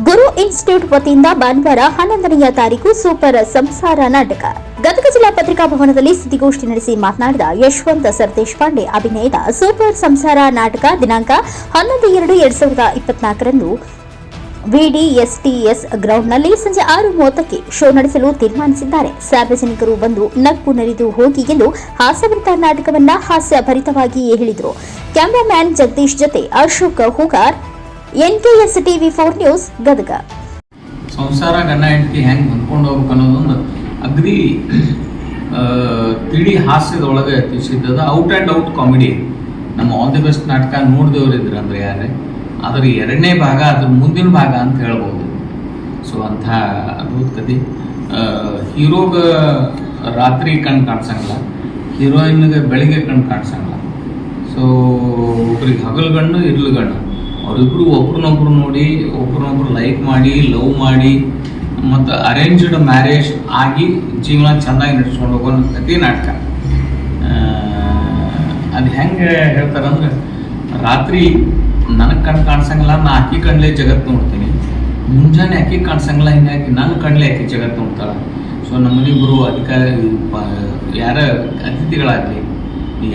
ಗುರು institute ವತಿಯಿಂದ ಭಾನುವಾರ 11ನೇ ತಾರೀಕು ಸೂಪರ್ ಸಂಸಾರ ನಾಟಕ ಗದಗ ಜಿಲ್ಲಾ ಪತ್ರಿಕಾ ಭವನದಲ್ಲಿ ಸುದ್ದಿಗೋಷ್ಠಿ ನಡೆಸಿ ಮಾತನಾಡಿದ ಯಶವಂತ ಸರ್ದೇಶಪಾಂಡೆ ಅಭಿನಯದ ಸೂಪರ್ ಸಂಸಾರ ನಾಟಕ ದಿನಾಂಕ 11/2/2024ರಂದು ವಿಡಿಎಸ್ಟಿಎಸ್ ಗ್ರೌಂಡ್ನಲ್ಲಿ ಸಂಜೆ 6:30ಕ್ಕೆ ಶೋ ನಡೆಸಲು ತೀರ್ಮಾನಿಸಿದ್ದಾರೆ. ಸಾರ್ವಜನಿಕರು ಬಂದು ನಕ್ಕು ನರಿದು ಹೋಗಿ ಎಂದು ಹಾಸ್ಯಭರಿತ ನಾಟಕವನ್ನ ಹಾಸ್ಯಭರಿತವಾಗಿಯೇ ಹೇಳಿದರು. ಕ್ಯಾಮರಾಮ್ಯಾನ್ ಜಗದೀಶ್ ಜೊತೆ Ashok Hugar, NKS TV4 news Gadag. ಸಂಸಾರ ಗಂಡ ಹೆಂಡತಿ ಹೆಂಗೆ ಹೊಂದ್ಕೊಂಡು ಹೋಗ್ಬೇಕು ಅನ್ನೋದೊಂದು ಅಗ್ದಿ ತಿಳಿ ಹಾಸ್ಯದೊಳಗೆ ತಿಳಿಸಿದ್ದದ. Out and out comedy. ನಮ್ಮ ಆಲ್ ದಿ ಬೆಸ್ಟ್ ನಾಟಕ ನೋಡಿದವರು ಇದ್ರು ಅಂದರೆ ಯಾರೇ, ಅದರ ಎರಡನೇ ಭಾಗ ಅದ್ರ ಮುಂದಿನ ಭಾಗ ಅಂತ ಹೇಳ್ಬೋದು. ಸೊ ಅಂಥ ಅದ್ಭುತ ಕತೆ. ಹೀರೋಗೆ ರಾತ್ರಿ ಕಣ್ಣು ಕಾಣಿಸಂಗಿಲ್ಲ, ಹೀರೋಯಿನ್ಗೆ ಬೆಳಿಗ್ಗೆ ಕಣ್ಣು ಕಾಣಿಸಂಗಿಲ್ಲ. ಸೊ ಒಬ್ರಿಗೆ ಹಗಲುಗಣ್ಣು ಇರ್ಲುಗಣ್ಣು, ಅವರಿಬ್ಬರು ಒಬ್ರನ್ನೊಬ್ರು ನೋಡಿ ಒಬ್ರನ್ನೊಬ್ರು ಲೈಕ್ ಮಾಡಿ ಲವ್ ಮಾಡಿ ಮತ್ತು ಅರೇಂಜ್ಡ್ ಮ್ಯಾರೇಜ್ ಆಗಿ ಜೀವನ ಚೆನ್ನಾಗಿ ನಡೆಸ್ಕೊಂಡು ಹೋಗೋ ಕತೆ ನಾಟಕ. ಅದು ಹೆಂಗೆ ಹೇಳ್ತಾರಂದ್ರೆ, ರಾತ್ರಿ ನನಗೆ ಕಣ್ಣು ಕಾಣಿಸಂಗಿಲ್ಲ, ನಾ ಆಕಿ ಕಣ್ಲೇ ಜಗತ್ತು ನೋಡ್ತೀನಿ. ಮುಂಜಾನೆ ಆಕಿ ಕಾಣಿಸಂಗಿಲ್ಲ, ಹಿಂಗಾಗಿ ನನ್ನ ಕಣ್ಲೇ ಆಕಿ ಜಗತ್ತು ನೋಡ್ತಾಳೆ. ಸೊ ನಮ್ಮನಿಬ್ಬರು ಅಧಿಕಾರಿ ಯಾರ ಅತಿಥಿಗಳಾಗಲಿ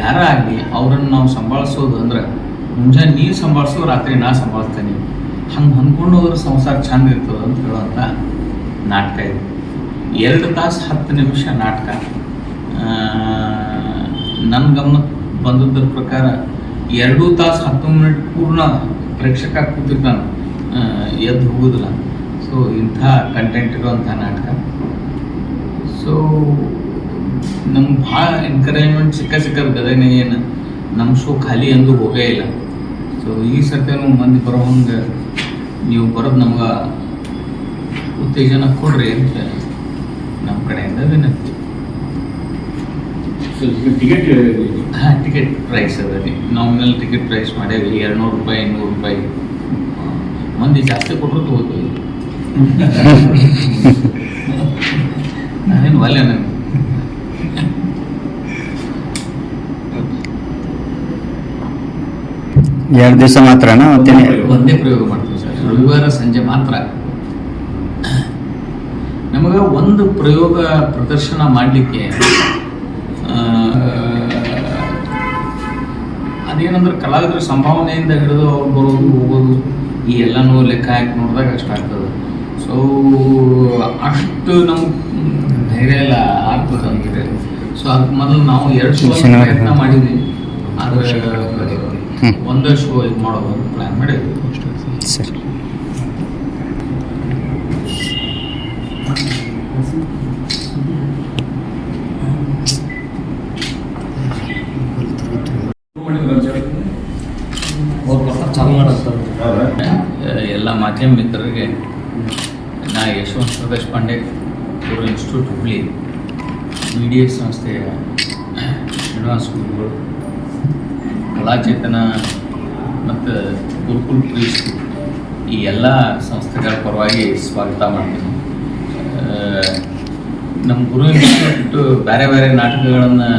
ಯಾರ ಆಗಲಿ ಅವ್ರನ್ನ ನಾವು ಸಂಭಾಳಿಸೋದು ಅಂದ್ರೆ ಮುಂಜಾನೆ ನೀರು ಸಂಭಾಳಿಸೋ, ರಾತ್ರಿ ನಾ ಸಂಭಾಳಿಸ್ತೇನೆ. ಹಂಗೆ ಹೊಂದ್ಕೊಂಡು ಹೋದ್ರೆ ಸಂಸಾರ ಚಂದ ಇರ್ತದೆ ಅಂತ ಹೇಳುವಂಥ ನಾಟಕ ಇದು. 2 ತಾಸು 10 ನಿಮಿಷ ನಾಟಕ. ನನ್ನ ಗಮನಕ್ಕೆ ಬಂದದ್ರ ಪ್ರಕಾರ 2 ತಾಸು 10 ಮಿನಿಟ್ ಪೂರ್ಣ ಪ್ರೇಕ್ಷಕ ಕೂತಿರ್ತಾನೆ, ಎದ್ದು ಹೋಗೋದಿಲ್ಲ. ಸೊ ಇಂಥ ಕಂಟೆಂಟ್ ಇರುವಂಥ ನಾಟಕ. ಸೊ ನಮ್ಗೆ ಭಾಳ ಎನ್ಕರೇಜ್ಮೆಂಟ್ ಸಿಕ್ಕದ ಗದಗಿನ ಏನು ನಮ್ಮ ಶೋ ಖಾಲಿ ಎಂದು ಹೋಗೇ ಇಲ್ಲ. ಸೊ ಈ ಸರ್ತಿನೂ ಮಂದಿ ಬರೋ ಹಂಗೆ ನೀವು ಬರೋದು ನಮ್ಗೆ ಉತ್ತೇಜನ ಕೊಡ್ರಿ ಅಂತ ನಮ್ಮ ಕಡೆಯಿಂದ ವಿನಂತಿ. ಟಿಕೆಟ್ ಪ್ರೈಸ್ ಅದ ರೀ. ನಾಮಿನಲ್ ಟಿಕೆಟ್ ಪ್ರೈಸ್ ಮಾಡೇವಿ 200 ರೂಪಾಯಿ 100 ರೂಪಾಯಿ. ಮಂದಿ ಜಾಸ್ತಿ ಕೊಟ್ಟರು ತಗೋತೀವಿ. ನಾನೇನು ಒಲ್ಲೆ ನನಗೆ 2 ದಿವಸ ಮಾತ್ರನಾ? ಒಂದೇ ಪ್ರಯೋಗ ಮಾಡ್ತೀವಿ ಸರ್, ರವಿವಾರ ಸಂಜೆ ಮಾತ್ರ. ನಮಗೆ ಒಂದು ಪ್ರಯೋಗ ಪ್ರದರ್ಶನ ಮಾಡಲಿಕ್ಕೆ ಅದೇನಂದ್ರೆ ಕಲಾವಿದರ ಸಂಭಾವನೆಯಿಂದ ಹಿಡಿದು ಅವ್ರು ಬರೋದು ಹೋಗೋದು ಈ ಎಲ್ಲನೂ ಲೆಕ್ಕ ಹಾಕಿ ನೋಡಿದಾಗ ಅಷ್ಟಾಗ್ತದೆ. ಸೊ ಅಷ್ಟು ನಮ್ಗೆ ಧೈರ್ಯ ಎಲ್ಲ ಆಗ್ತದೆ ಅಂತಿದೆ. ಸೊ ಅದಕ್ಕೆ ಮೊದಲು ನಾವು 2 ಶೋ ಪ್ರಯತ್ನ ಮಾಡಿದ್ವಿ, ಆದರೆ ಒಂದೇ ಶೋ ಇದು ಮಾಡೋದು ಅಂತ ಪ್ಲ್ಯಾನ್ ಮಾಡಿದ್ವಿ. ಸರಿ. ಎಲ್ಲ ಮಾಧ್ಯಮ ಮಿತ್ರರಿಗೆ ನಾ ಯಶವಂತ ಸರ್ದೇಶಪಾಂಡೆ, ಗುರು ಇನ್ಸ್ಟಿಟ್ಯೂಟ್ ಹುಬ್ಳಿ, VDS ಸಂಸ್ಥೆಯ ಶ್ರೀನಿವಾಸ ಗುರುಗಳು, ಕಲಾಚೇತನ ಮತ್ತು ಗುರುಕುಲ್ ಪ್ರೀಸ್ ಈ ಎಲ್ಲ ಸಂಸ್ಥೆಗಳ ಪರವಾಗಿ ಸ್ವಾಗತ ಮಾಡ್ತೀನಿ. ನಮ್ಮ ಗುರು ಇನ್ಸ್ಟಿಟ್ಯೂಟ್ ಬೇರೆ ಬೇರೆ ನಾಟಕಗಳನ್ನು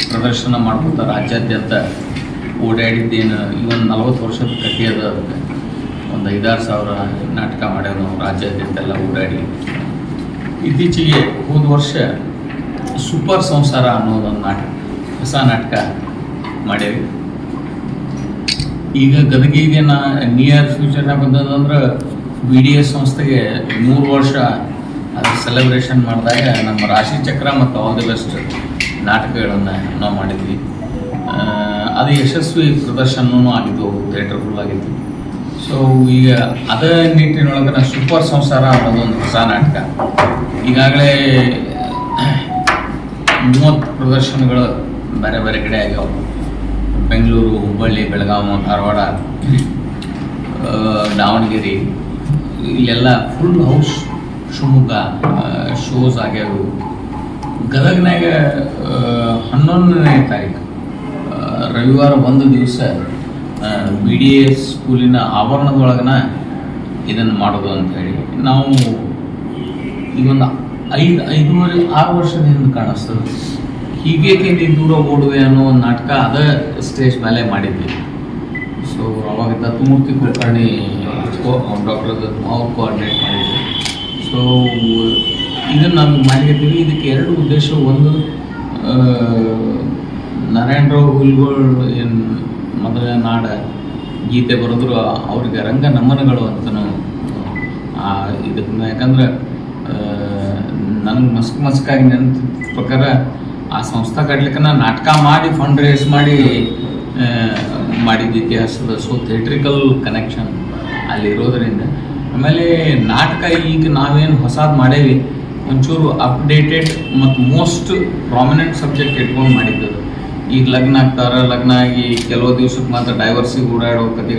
ಪ್ರದರ್ಶನ ಮಾಡ್ಕೊತ ರಾಜ್ಯಾದ್ಯಂತ ಓಡಾಡಿದ್ದೇನು. ಇವೊಂದು 40 ವರ್ಷದ ಕಥೆ ಅದ. ಅದಕ್ಕೆ ಒಂದು 5-6 ಸಾವಿರ ನಾಟಕ ಮಾಡ್ಯಾವ ನಾವು ರಾಜ್ಯಾದ್ಯಂತ ಎಲ್ಲ ಓಡಾಡಿ. ಇತ್ತೀಚೆಗೆ ಹೋದ ವರ್ಷ ಸೂಪರ್ ಸಂಸಾರ ಅನ್ನೋದೊಂದು ನಾಟಕ, ಹೊಸ ನಾಟಕ ಮಾಡೇವಿ. ಈಗ ಗದಗಿಗೆ ನಿಯರ್ ಫ್ಯೂಚರ್ನಾಗ ಬಂದದಂದ್ರೆ VDS ಸಂಸ್ಥೆಗೆ 3 ವರ್ಷ ಅದು ಸೆಲೆಬ್ರೇಷನ್ ಮಾಡಿದಾಗ ನಮ್ಮ ರಾಶಿ ಚಕ್ರ ಮತ್ತು ಆಲ್ ದಿ ಬೆಸ್ಟ್ ನಾಟಕಗಳನ್ನು ನಾವು ಮಾಡಿದ್ವಿ. ಅದು ಯಶಸ್ವಿ ಪ್ರದರ್ಶನವೂ ಆಗಿದ್ದು, ಥಿಯೇಟರ್ ಫುಲ್ ಆಗಿತ್ತು. ಸೊ ಈಗ ಅದೇ ನಿಟ್ಟಿನೊಳಗೆ ಸೂಪರ್ ಸಂಸಾರ ಅನ್ನೋದೊಂದು ಹೊಸ ನಾಟಕ. ಈಗಾಗಲೇ 30 ಪ್ರದರ್ಶನಗಳು ಬೇರೆ ಬೇರೆ ಕಡೆ ಆಗ್ಯಾವ. ಬೆಂಗಳೂರು, ಹುಬ್ಬಳ್ಳಿ, ಬೆಳಗಾವಿ, ಧಾರವಾಡ, ದಾವಣಗೆರೆ, ಇಲ್ಲೆಲ್ಲ ಫುಲ್ ಹೌಸ್ ಶಿವಮೊಗ್ಗ ಶೋಸ್ ಆಗ್ಯಾವು. ಗದಗ್ನಾಗ 11ನೇ ತಾರೀಕು ರವಿವಾರ ಒಂದು ದಿವಸ VDS ಸ್ಕೂಲಿನ ಆವರಣದೊಳಗನ ಇದನ್ನು ಮಾಡೋದು ಅಂಥೇಳಿ ನಾವು ಈಗೊಂದು 5-6 ವರ್ಷದಿಂದ ಕಾಣಿಸ್ತದೆ. ಹೀಗೇಕೆ ನೀ ದೂರ ಓಡುವೆ ಅನ್ನೋ ಒಂದು ನಾಟಕ ಅದೇ ಸ್ಟೇಜ್ ಮೇಲೆ ಮಾಡಿದ್ವಿ. ಸೊ ಅವಾಗ ದತ್ತಮೂರ್ತಿ ಕುಲಕರ್ಣಿ ಡಾಕ್ಟರ್ ಅವ್ರು ಕೋಆರ್ಡಿನೇಟ್ ಮಾಡಿದ್ರು. ಸೊ ಇದನ್ನು ನಾವು ಮಾಡಿದ್ದೀವಿ. ಇದಕ್ಕೆ 2 ಉದ್ದೇಶ. ಒಂದು, ನಾರಾಯಣರಾವ್ ಹುಲ್ಗೋಳ್ ಏನು ಮೊದಲ ನಾಡ ಗೀತೆ ಬರೆದ್ರು, ಅವ್ರಿಗೆ ರಂಗ ನಮನಗಳು ಅಂತಲೂ ಇದಕ್ಕೆ. ಯಾಕಂದ್ರೆ ನನಗೆ ಮಸ್ಕಾಗಿ ನೆನಪಿದ ಪ್ರಕಾರ ಆ ಸಂಸ್ಥೆ ಕಟ್ಲಿಕ್ಕೆ ನಾನು ನಾಟಕ ಮಾಡಿ ಫಂಡ್ ರೇಸ್ ಮಾಡಿ ಮಾಡಿದ ಇತಿಹಾಸದ. ಸೊ ಥಿಯೇಟ್ರಿಕಲ್ ಕನೆಕ್ಷನ್ ಅಲ್ಲಿರೋದ್ರಿಂದ. ಆಮೇಲೆ ನಾಟಕ ಈಗ ನಾವೇನು ಹೊಸದು ಮಾಡೇವಿ ಒಂಚೂರು ಅಪ್ಡೇಟೆಡ್ ಮತ್ತು ಮೋಸ್ಟ್ ಪ್ರಾಮಿನೆಂಟ್ ಸಬ್ಜೆಕ್ಟ್ ಇಟ್ಕೊಂಡು ಮಾಡಿದ್ದದು. ಈಗ ಲಗ್ನ ಆಗ್ತಾರೆ, ಲಗ್ನ ಆಗಿ ಕೆಲವು ದಿವ್ಸಕ್ಕೆ ಮಾತ್ರ ಡೈವರ್ಸಿಗೆ ಓಡಾಡೋ ಕಥೆಗಳು